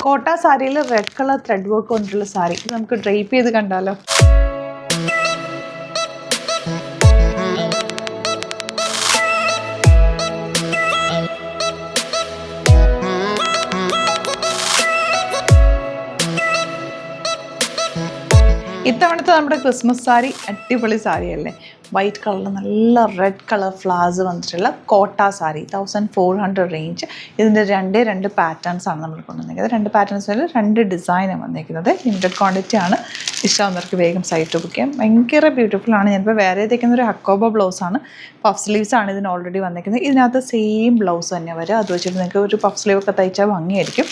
കോട്ട സാരിയിൽ red colour thread work കൊണ്ടുള്ള സാരി നമുക്ക് ഡ്രൈപ്പ് ചെയ്ത് കണ്ടാലോ. ഇത്തവണത്തെ നമ്മുടെ ക്രിസ്മസ് സാരി അടിപൊളി സാരിയല്ലേ. വൈറ്റ് കളറിൽ നല്ല റെഡ് കളർ ഫ്ലവേഴ്സ് വന്നിട്ടുള്ള കോട്ട സാരി 1400 റേഞ്ച്. ഇതിൻ്റെ രണ്ട് പാറ്റേൺസാണ് നമ്മൾ കൊണ്ടുവന്നിരിക്കുന്നത്. 2 പാറ്റേൺസിൽ 2 ഡിസൈനാണ് വന്നിരിക്കുന്നത്. ലിമിറ്റഡ് ക്വാണ്ടിറ്റി ആണ്. ഇഷ്ടമാകുന്നവർക്ക് വേഗം സൈറ്റ് ബുക്ക് ചെയ്യാം. ഭയങ്കര ബ്യൂട്ടിഫുള്ളാണ്. ഞാനിപ്പോൾ വേറെ തയ്ക്കുന്ന ഒരു ഹക്കോബ ബ്ലൗസാണ്. പഫ് സ്ലീവ്സാണ് ഇതിന് ഓൾറെഡി വന്നിരിക്കുന്നത്. ഇതിനകത്ത് സെയിം ബ്ലൗസ് തന്നെ വരും. അത് വെച്ചിട്ട് നിങ്ങൾക്ക് ഒരു പഫ് സ്ലീവ് ഒക്കെ തയ്ച്ചാൽ ഭംഗിയായിരിക്കും.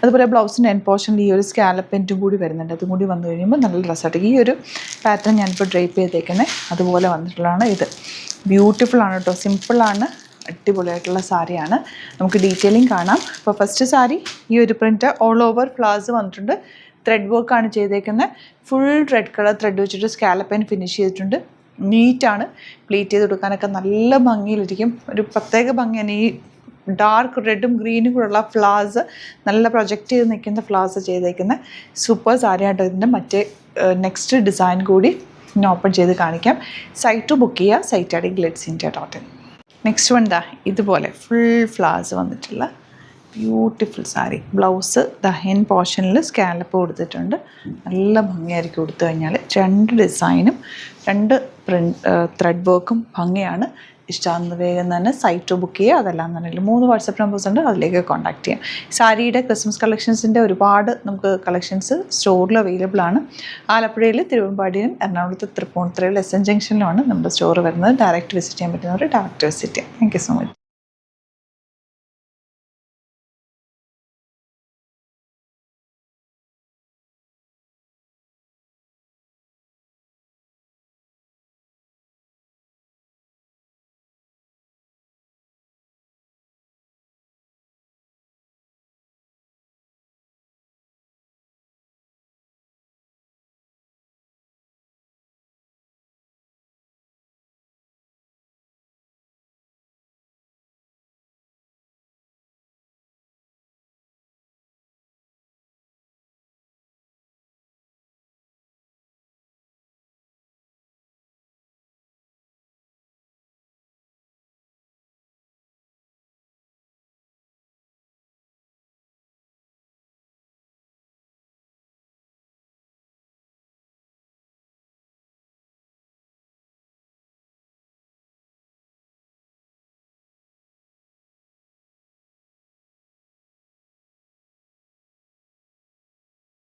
അതുപോലെ ബ്ലൗസിൻ്റെ എൻ പോർഷനിൽ ഈ ഒരു സ്കാലപ്പ് പെൻറ്റും കൂടി വരുന്നുണ്ട്. അതും കൂടി വന്നു കഴിയുമ്പോൾ നല്ല ഡ്രസ്സായിട്ട് ഈ ഒരു പാറ്റേൺ ഞാനിപ്പോൾ ഡ്രൈപ്പ് ചെയ്തേക്കുന്നത് അതുപോലെ വന്നിട്ടുള്ളതാണ്. ഇത് ബ്യൂട്ടിഫുള്ളാണ് കേട്ടോ. സിമ്പിളാണ്, അടിപൊളിയായിട്ടുള്ള സാരിയാണ്. നമുക്ക് ഡീറ്റെയിലിംഗ് കാണാം. അപ്പോൾ ഫസ്റ്റ് സാരി ഈ ഒരു പ്രിൻറ്റ് ഓൾ ഓവർ ഫ്ലവേഴ്സ് വന്നിട്ടുണ്ട്. ത്രെഡ് വർക്കാണ് ചെയ്തേക്കുന്നത്. ഫുൾ റെഡ് കളർ ത്രെഡ് വെച്ചിട്ട് സ്കാലപ്പ് പെൻ ഫിനിഷ് ചെയ്തിട്ടുണ്ട്. നീറ്റാണ്. പ്ലീറ്റ് ചെയ്ത് കൊടുക്കാനൊക്കെ നല്ല ഭംഗിയിലിരിക്കും. ഒരു പ്രത്യേക ഭംഗിയാണ് ഈ ഡാർക്ക് റെഡും ഗ്രീനും കൂടെയുള്ള ഫ്ലവേഴ്സ്, നല്ല പ്രൊജക്റ്റ് ചെയ്ത് നിൽക്കുന്ന ഫ്ലവേഴ്സ് ചെയ്തേക്കുന്ന സൂപ്പർ സാരിയായിട്ട്. ഇതിൻ്റെ മറ്റേ നെക്സ്റ്റ് ഡിസൈൻ കൂടി ഞാൻ ഓപ്പൺ ചെയ്ത് കാണിക്കാം. സൈറ്റ് ബുക്ക് ചെയ്യുക. സൈറ്റ് ഐ ഡി glitzindia.in. നെക്സ്റ്റ് വൺ ഇതുപോലെ ഫുൾ ഫ്ലവേഴ്സ് വന്നിട്ടുള്ള ബ്യൂട്ടിഫുൾ സാരി. ബ്ലൗസ് ഹെൻ പോർഷനിൽ സ്കാലപ്പ് കൊടുത്തിട്ടുണ്ട്. നല്ല ഭംഗിയായിരിക്കും കൊടുത്തു കഴിഞ്ഞാൽ. 2 ഡിസൈനും 2 ത്രെഡ് വർക്കും ഭംഗിയാണ്. ഇഷ്ടമാകുന്ന വേഗം തന്നെ സൈറ്റ് ബുക്ക് ചെയ്യുക. അതെല്ലാം തന്നെ 3 വാട്സപ്പ് നമ്പേഴ്സ് ഉണ്ട്, അതിലേക്ക് കോൺടാക്ട് ചെയ്യാം. സാരിയുടെ ക്രിസ്മസ് കളക്ഷൻസിൻ്റെ ഒരുപാട് നമുക്ക് കളക്ഷൻസ് സ്റ്റോറിൽ അവൈലബിൾ ആണ്. ആലപ്പുഴയിൽ, തിരുവമ്പാടിയിലും, എറണാകുളത്ത് തൃപ്പൂണിത്തുറയിൽ SN ജംഗ്ഷനിലുമാണ് നമ്മുടെ സ്റ്റോർ വരുന്നത്. ഡയറക്റ്റ് വിസിറ്റ് ചെയ്യാൻ പറ്റുന്നവർ ഡയറക്റ്റ് വിസിറ്റ് ചെയ്യാം. Thank you so much.